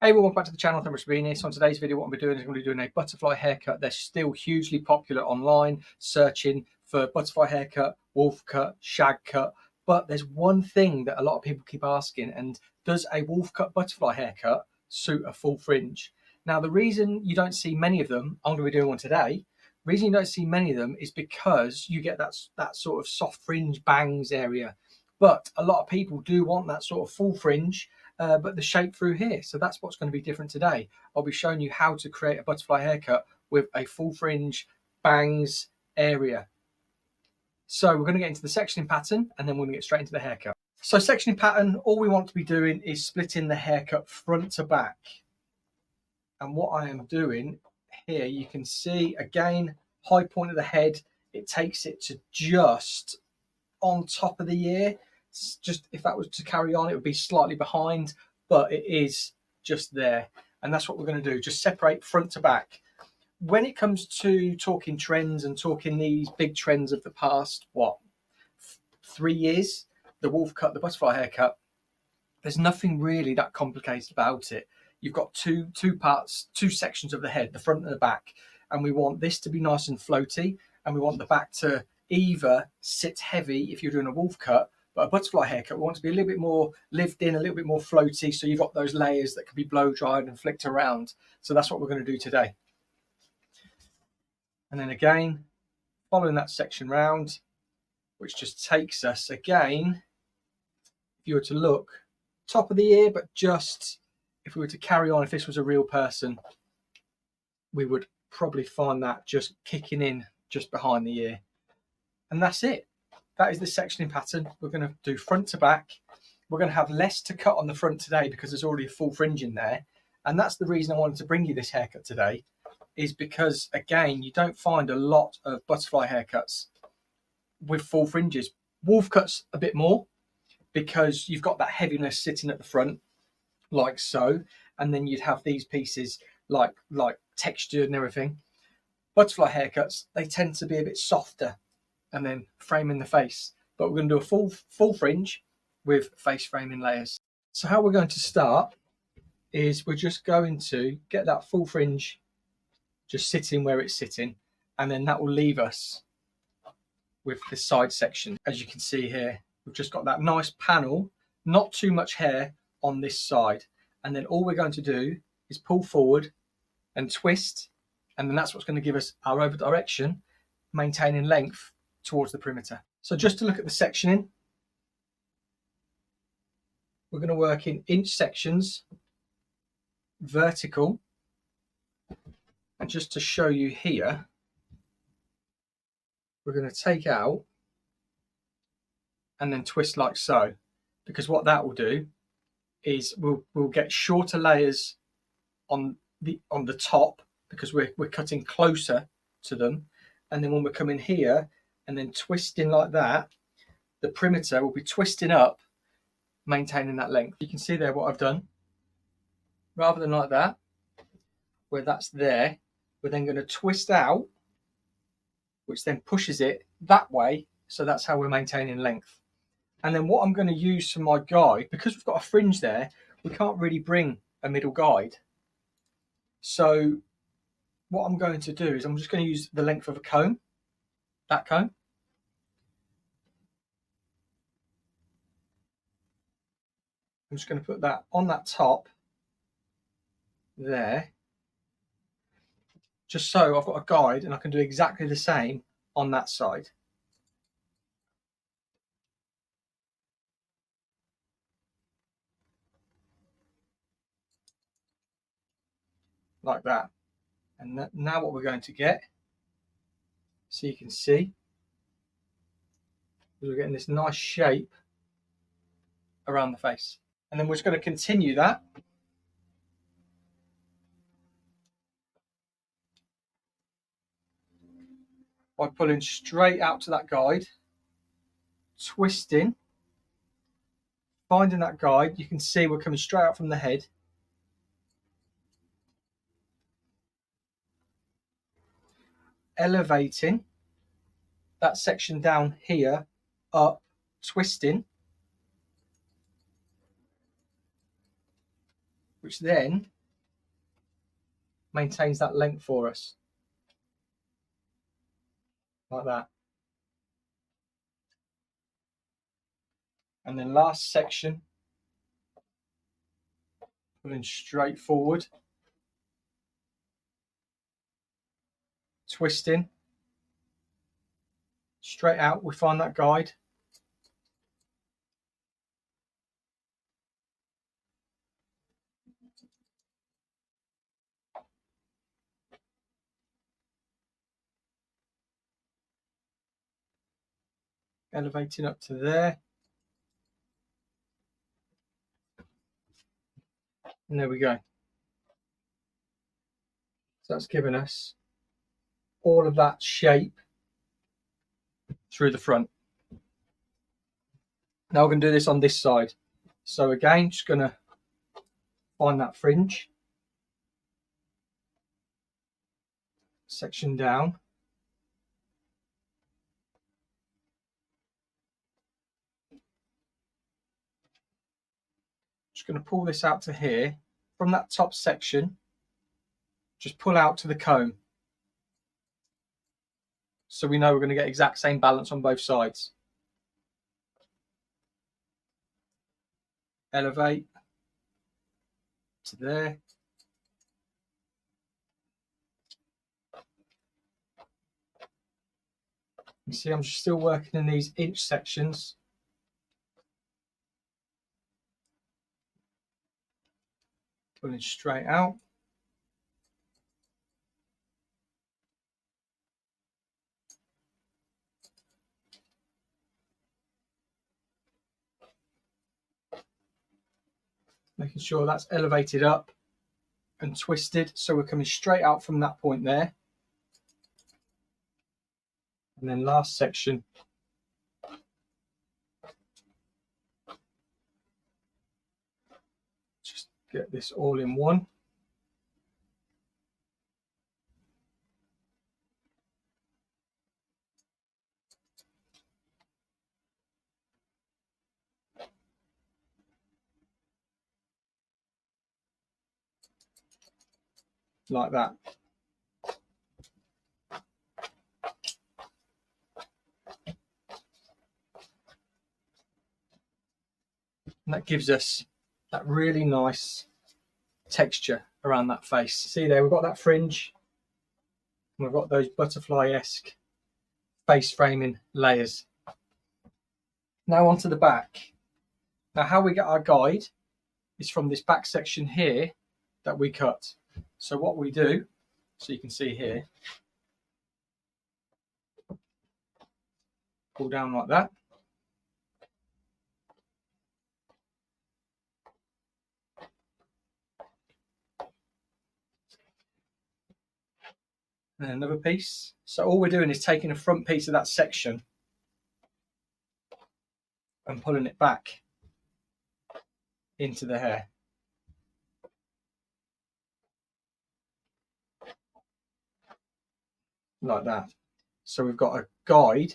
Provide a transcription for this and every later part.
Hey everyone, welcome back to the channel. Thanks for being here. So on today's video, what I'm going to be doing is I'm going to be doing a butterfly haircut. They're still hugely popular online, searching for butterfly haircut, wolf cut, shag cut. But there's one thing that a lot of people keep asking, and does a wolf cut butterfly haircut suit a full fringe? Now, the reason you don't see many of them, I'm going to be doing one today. The reason you don't see many of them is because you get that sort of soft fringe bangs area. But a lot of people do want that sort of full fringe, but the shape through here. So that's what's going to be different today. I'll be showing you how to create a butterfly haircut with a full fringe bangs area. So we're going to get into the sectioning pattern and then we're going to get straight into the haircut. So sectioning pattern, all we want to be doing is splitting the haircut front to back. And what I am doing here, you can see again, high point of the head, it takes it to just on top of the ear. Just if that was to carry on, it would be slightly behind, but it is just there. And that's what we're going to do, just separate front to back. When it comes to talking trends and talking these big trends of the past, 3 years, the wolf cut, the butterfly haircut, there's nothing really that complicated about it. You've got two parts, two sections of the head, the front and the back, and we want this to be nice and floaty, and we want the back to either sit heavy if you're doing a wolf cut, but a butterfly haircut, we want to be a little bit more lived in, a little bit more floaty, so you've got those layers that can be blow dried and flicked around. So that's what we're going to do today. And then again, following that section round, which just takes us again, if you were to look, top of the ear, but just if we were to carry on, if this was a real person, we would probably find that just kicking in just behind the ear. And that's it. That is the sectioning pattern. We're going to do front to back. We're going to have less to cut on the front today because there's already a full fringe in there. And that's the reason I wanted to bring you this haircut today, is because, again, you don't find a lot of butterfly haircuts with full fringes. Wolf cuts a bit more because you've got that heaviness sitting at the front, like so. And then you'd have these pieces like textured and everything. Butterfly haircuts, they tend to be a bit softer and then framing the face. But we're going to do a full fringe with face framing layers. So how we're going to start is we're just going to get that full fringe just sitting where it's sitting, and then that will leave us with the side section. As you can see here, we've just got that nice panel, not too much hair on this side. And then all we're going to do is pull forward and twist, and then that's what's going to give us our over direction, maintaining length towards the perimeter. So just to look at the sectioning, we're going to work in inch sections, vertical, and just to show you here, we're going to take out and then twist like so, because what that will do is we'll get shorter layers on the top because we're cutting closer to them, and then when we're coming here and then twisting like that, the perimeter will be twisting up, maintaining that length. You can see there what I've done. Rather than like that, where that's there, we're then going to twist out, which then pushes it that way. So that's how we're maintaining length. And then what I'm going to use for my guide, because we've got a fringe there, we can't really bring a middle guide. So what I'm going to do is I'm just going to use the length of a comb, that comb. I'm just going to put that on that top there, just so I've got a guide and I can do exactly the same on that side. Like that. And now what we're going to get, so you can see, we're getting this nice shape around the face. And then we're just going to continue that by pulling straight out to that guide, twisting, finding that guide. You can see we're coming straight out from the head. Elevating that section down here, up, twisting, which then maintains that length for us, like that. And then last section, pulling straight forward, twisting, straight out, we find that guide. Elevating up to there. And there we go. So that's given us all of that shape through the front. Now we're going to do this on this side. So again, just going to find that fringe, section down, just going to pull this out to here. From that top section, just pull out to the comb, so we know we're going to get exact same balance on both sides. Elevate to there. You see, I'm just still working in these inch sections. Pulling straight out. Making sure that's elevated up and twisted, so we're coming straight out from that point there. And then last section, just get this all in one. Like that. And that gives us that really nice texture around that face. See there, we've got that fringe, and we've got those butterfly-esque face framing layers. Now onto the back. Now how we get our guide is from this back section here that we cut. So what we do, so you can see here, pull down like that. And another piece. So all we're doing is taking a front piece of that section and pulling it back into the hair. Like that. So we've got a guide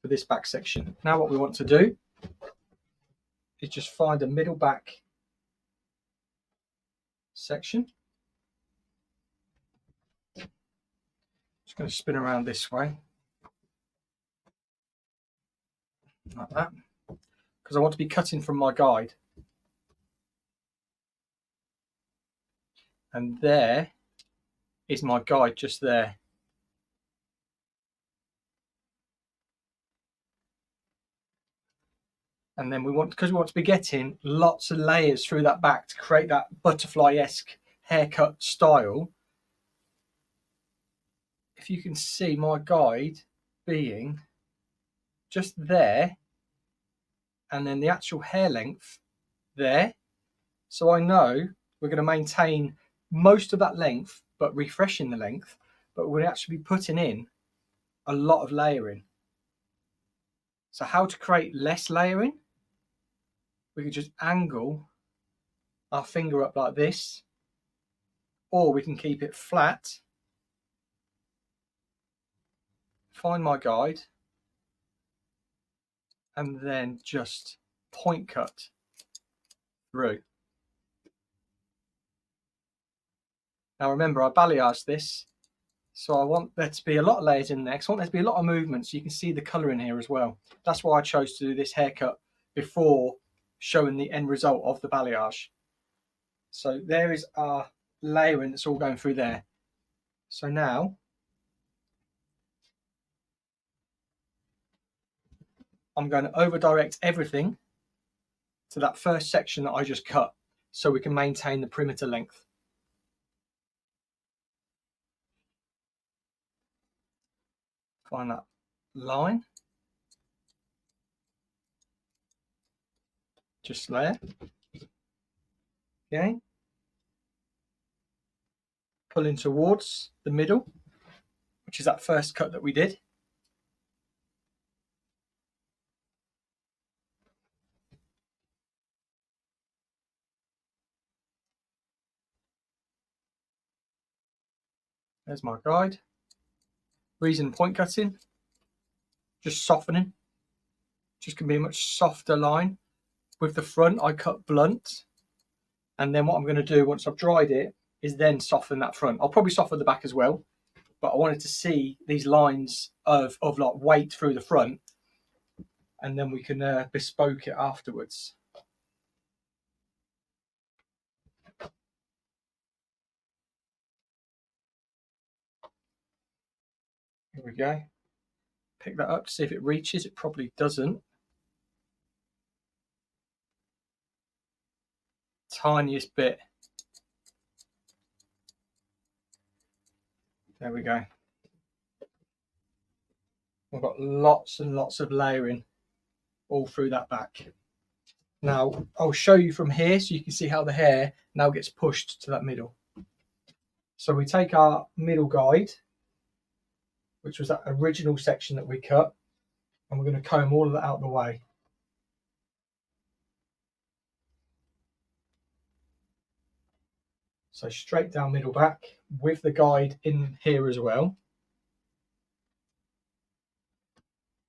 for this back section. Now what we want to do is just find a middle back section. Just going to spin around this way, like that, because I want to be cutting from my guide. And there is my guide just there. And then we want, because we want to be getting lots of layers through that back to create that butterfly-esque haircut style. If you can see my guide being just there, and then the actual hair length there. So I know we're going to maintain most of that length, but refreshing the length, but we're actually putting in a lot of layering. So how to create less layering? We could just angle our finger up like this, or we can keep it flat, find my guide, and then just point cut through. Now remember, I balayaged this, so I want there to be a lot of layers in there. I want there to be a lot of movement, so you can see the colour in here as well. That's why I chose to do this haircut before showing the end result of the balayage. So there is our layering that's all going through there. So now I'm going to over direct everything to that first section that I just cut, so we can maintain the perimeter length. Find that line, just there. Okay, pulling towards the middle, which is that first cut that we did. There's my guide. Reason point cutting, just softening. Just going to be a much softer line. With the front, I cut blunt. And then what I'm going to do once I've dried it is then soften that front. I'll probably soften the back as well. But I wanted to see these lines of like weight through the front. And then we can bespoke it afterwards. Here we go. Pick that up to see if it reaches. It probably doesn't. Tiniest bit. There we go. We've got lots and lots of layering all through that back. Now I'll show you from here so you can see how the hair now gets pushed to that middle. So we take our middle guide, which was that original section that we cut, and we're going to comb all of that out of the way. So straight down middle back with the guide in here as well.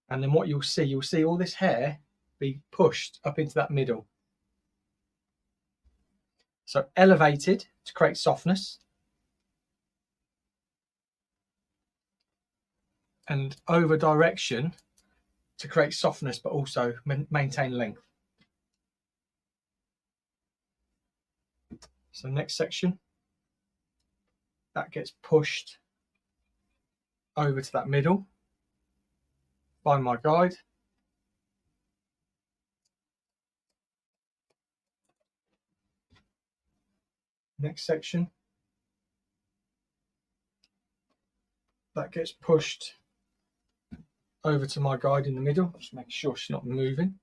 And then what you'll see all this hair be pushed up into that middle. So elevated to create softness. And over direction to create softness, but also maintain length. So next section, that gets pushed over to that middle. Find my guide. Next section, that gets pushed over to my guide in the middle. Just make sure she's not moving.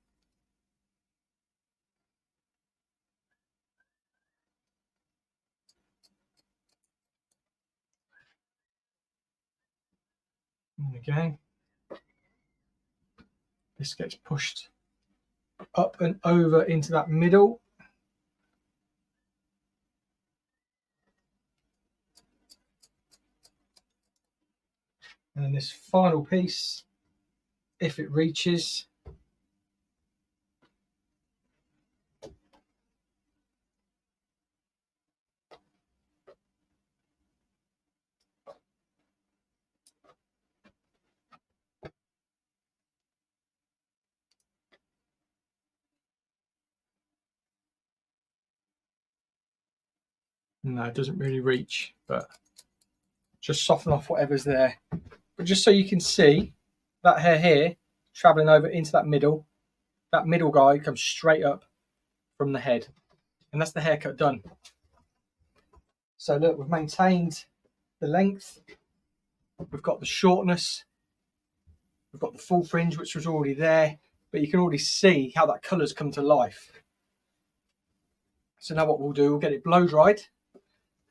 And again, this gets pushed up and over into that middle. And then this final piece, if it reaches, no, it doesn't really reach, but just soften off whatever's there. But just so you can see, that hair here traveling over into that middle guide comes straight up from the head, and that's the haircut done. So look, we've maintained the length, we've got the shortness, we've got the full fringe which was already there, but you can already see how that colour's come to life. So now what we'll do, we'll get it blow dried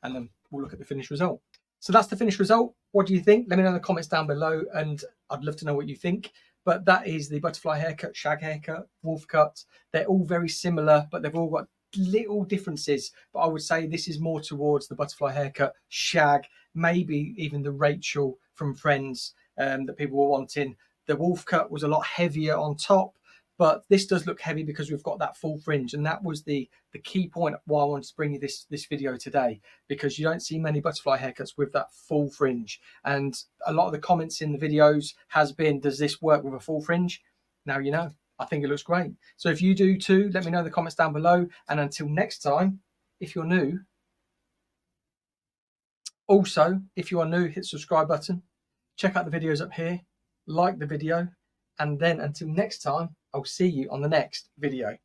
and then we'll look at the finished result. So that's the finished result. What do you think? Let me know in the comments down below, and I'd love to know what you think. But that is the butterfly haircut, shag haircut, wolf cut. They're all very similar, but they've all got little differences. But I would say this is more towards the butterfly haircut, shag, maybe even the Rachel from Friends that people were wanting. The wolf cut was a lot heavier on top, but this does look heavy because we've got that full fringe, and that was the key point why I wanted to bring you this video today, because you don't see many butterfly haircuts with that full fringe. And a lot of the comments in the videos has been, does this work with a full fringe? Now you know. I think it looks great. So if you do too, let me know in the comments down below. And until next time, if you're new, also, if you are new, hit the subscribe button, check out the videos up here, like the video, and then until next time, I'll see you on the next video.